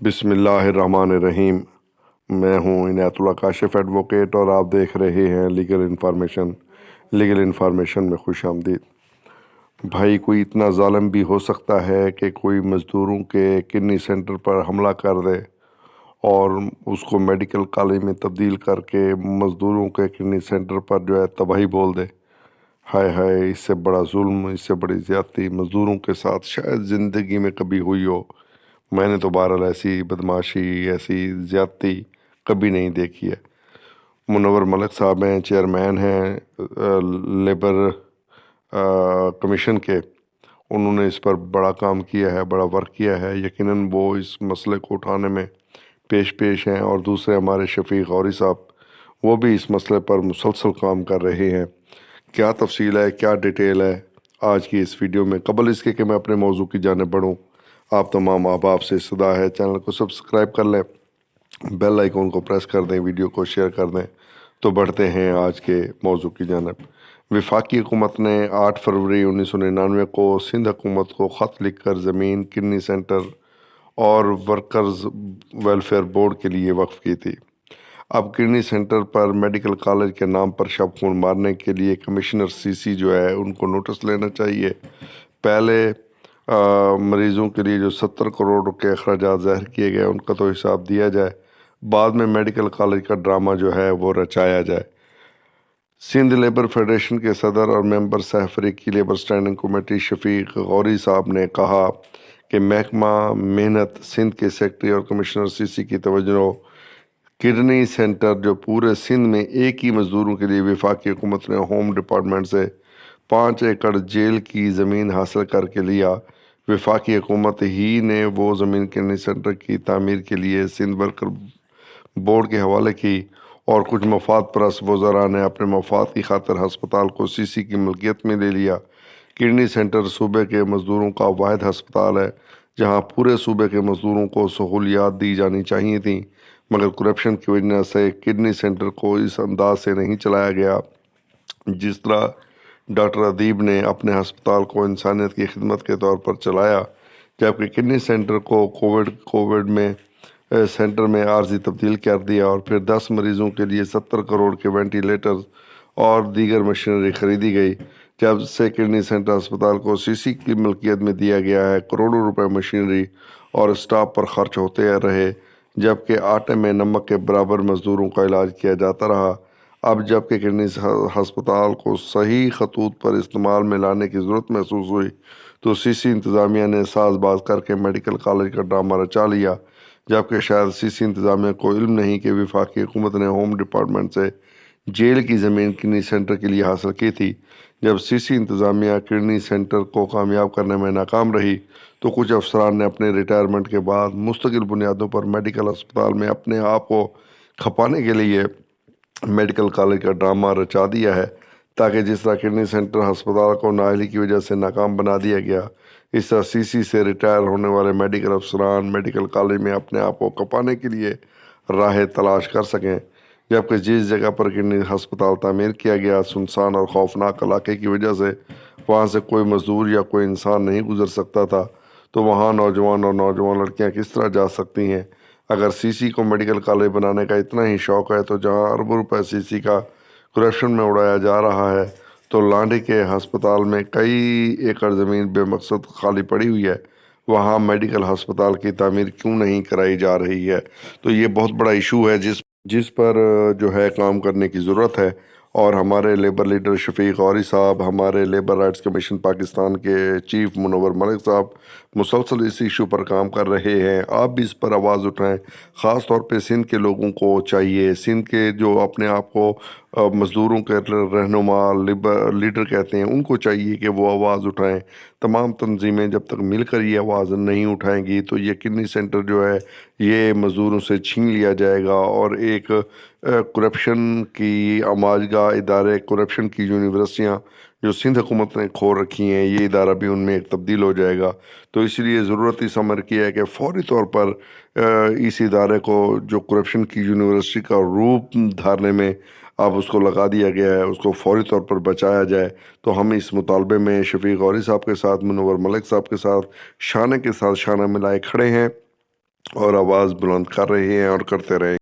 بسم اللہ الرحمن الرحیم۔ میں ہوں عنایت اللہ کاشف ایڈوکیٹ اور آپ دیکھ رہے ہیں لیگل انفارمیشن میں خوش آمدید۔ بھائی، کوئی اتنا ظالم بھی ہو سکتا ہے کہ کوئی مزدوروں کے کڈنی سینٹر پر حملہ کر دے اور اس کو میڈیکل کالج میں تبدیل کر کے مزدوروں کے کڈنی سینٹر پر تباہی بول دے؟ ہائے ہائے، اس سے بڑا ظلم، اس سے بڑی زیادتی مزدوروں کے ساتھ شاید زندگی میں کبھی ہوئی ہو۔ میں نے تو بہرحال ایسی بدماشی، ایسی زیادتی کبھی نہیں دیکھی ہے۔ منور ملک صاحب ہیں، چیئرمین ہیں لیبر کمیشن کے۔ انہوں نے اس پر بڑا کام کیا ہے، بڑا ورک کیا ہے۔ یقیناً وہ اس مسئلے کو اٹھانے میں پیش ہیں، اور دوسرے ہمارے شفیق غوری صاحب، وہ بھی اس مسئلے پر مسلسل کام کر رہے ہیں۔ کیا تفصیل ہے، کیا ڈیٹیل ہے آج کی اس ویڈیو میں؟ قبل اس کے کہ میں اپنے موضوع کی جانب بڑھوں، آپ تمام احباب سے صدا ہے، چینل کو سبسکرائب کر لیں، بیل آئیکن کو پریس کر دیں، ویڈیو کو شیئر کر دیں۔ تو بڑھتے ہیں آج کے موضوع کی جانب۔ وفاقی حکومت نے 8 فروری 1999 کو سندھ حکومت کو خط لکھ کر زمین کڈنی سینٹر اور ورکرز ویلفیئر بورڈ کے لیے وقف کی تھی۔ اب کڈنی سینٹر پر میڈیکل کالج کے نام پر شب خون مارنے کے لیے کمشنر سی سی ان کو نوٹس لینا چاہیے۔ پہلے مریضوں کے لیے جو 70 کروڑ کے اخراجات ظاہر کیے گئے ان کا تو حساب دیا جائے، بعد میں میڈیکل کالج کا ڈرامہ وہ رچایا جائے۔ سندھ لیبر فیڈریشن کے صدر اور ممبر سہ فریقی لیبر سٹینڈنگ کمیٹی شفیق غوری صاحب نے کہا کہ محکمہ محنت سندھ کے سیکرٹری اور کمشنر سی سی کی توجہ کڈنی سینٹر جو پورے سندھ میں ایک ہی مزدوروں کے لیے وفاقی حکومت نے ہوم ڈپارٹمنٹ سے 5 ایکڑ جیل کی زمین حاصل کر کے لیا۔ وفاقی حکومت ہی نے وہ زمین کڈنی سینٹر کی تعمیر کے لیے سندھ ورکر بورڈ کے حوالے کی، اور کچھ مفاد پرست وزراء نے اپنے مفاد کی خاطر ہسپتال کو سی سی کی ملکیت میں لے لیا۔ کڈنی سینٹر صوبے کے مزدوروں کا واحد ہسپتال ہے جہاں پورے صوبے کے مزدوروں کو سہولیات دی جانی چاہیے تھیں، مگر کرپشن کی وجہ سے کڈنی سینٹر کو اس انداز سے نہیں چلایا گیا جس طرح ڈاکٹر ادیب نے اپنے ہسپتال کو انسانیت کی خدمت کے طور پر چلایا، جبکہ کڈنی سینٹر کو کووڈ میں سینٹر میں عارضی تبدیل کر دیا، اور پھر 10 مریضوں کے لیے 70 کروڑ کے وینٹیلیٹرز اور دیگر مشینری خریدی گئی۔ جب سے کڈنی سینٹر ہسپتال کو سی سی کی ملکیت میں دیا گیا ہے، کروڑوں روپے مشینری اور اسٹاف پر خرچ ہوتے رہے، جبکہ آٹے میں نمک کے برابر مزدوروں کا علاج کیا جاتا رہا۔ اب جبکہ کڈنی ہسپتال کو صحیح خطوط پر استعمال میں لانے کی ضرورت محسوس ہوئی تو سی سی انتظامیہ نے ساز باز کر کے میڈیکل کالج کا ڈرامہ رچا لیا، جبکہ شاید سی سی انتظامیہ کو علم نہیں کہ وفاقی حکومت نے ہوم ڈپارٹمنٹ سے جیل کی زمین کڈنی سینٹر کے لیے حاصل کی تھی۔ جب سی سی انتظامیہ کڈنی سینٹر کو کامیاب کرنے میں ناکام رہی تو کچھ افسران نے اپنے ریٹائرمنٹ کے بعد مستقل بنیادوں پر میڈیکل ہسپتال میں اپنے آپ کو کھپانے کے لیے میڈیکل کالج کا ڈرامہ رچا دیا ہے، تاکہ جس طرح کڈنی سینٹر ہسپتال کو نااہلی کی وجہ سے ناکام بنا دیا گیا، اس طرح سی سی سے ریٹائر ہونے والے میڈیکل افسران میڈیکل کالج میں اپنے آپ کو کھپانے کے لیے راہیں تلاش کر سکیں۔ جبکہ جس جگہ پر کڈنی ہسپتال تعمیر کیا گیا سنسان اور خوفناک علاقے کی وجہ سے وہاں سے کوئی مزدور یا کوئی انسان نہیں گزر سکتا تھا، تو وہاں نوجوان اور نوجوان لڑکیاں کس طرح جا سکتی ہیں؟ اگر سی سی کو میڈیکل کالج بنانے کا اتنا ہی شوق ہے تو جہاں اربوں روپے سی سی کا کرپشن میں اڑایا جا رہا ہے، تو لانڈی کے ہسپتال میں کئی ایکڑ زمین بے مقصد خالی پڑی ہوئی ہے، وہاں میڈیکل ہسپتال کی تعمیر کیوں نہیں کرائی جا رہی ہے؟ تو یہ بہت بڑا ایشو ہے جس پر کام کرنے کی ضرورت ہے، اور ہمارے لیبر لیڈر شفیق غوری صاحب، ہمارے لیبر رائٹس کمیشن پاکستان کے چیف منور ملک صاحب مسلسل اس ایشو پر کام کر رہے ہیں۔ آپ بھی اس پر آواز اٹھائیں، خاص طور پہ سندھ کے لوگوں کو چاہیے، سندھ کے جو اپنے آپ کو مزدوروں کے رہنما لیڈر کہتے ہیں، ان کو چاہیے کہ وہ آواز اٹھائیں۔ تمام تنظیمیں جب تک مل کر یہ آواز نہیں اٹھائیں گی تو یہ کڈنی سینٹر یہ مزدوروں سے چھین لیا جائے گا، اور ایک کرپشن کی آماجگاہ ادارے، کرپشن کی یونیورسٹیاں جو سندھ حکومت نے کھول رکھی ہیں، یہ ادارہ بھی ان میں ایک تبدیل ہو جائے گا۔ تو اس لیے ضرورت اس امر کی ہے کہ فوری طور پر اس ادارے کو جو کرپشن کی یونیورسٹی کا روپ دھارنے میں اب اس کو لگا دیا گیا ہے، اس کو فوری طور پر بچایا جائے۔ تو ہم اس مطالبے میں شفیق غوری صاحب کے ساتھ، منور ملک صاحب کے ساتھ شانہ ملائے کھڑے ہیں، اور آواز بلند کر رہے ہیں اور کرتے رہیں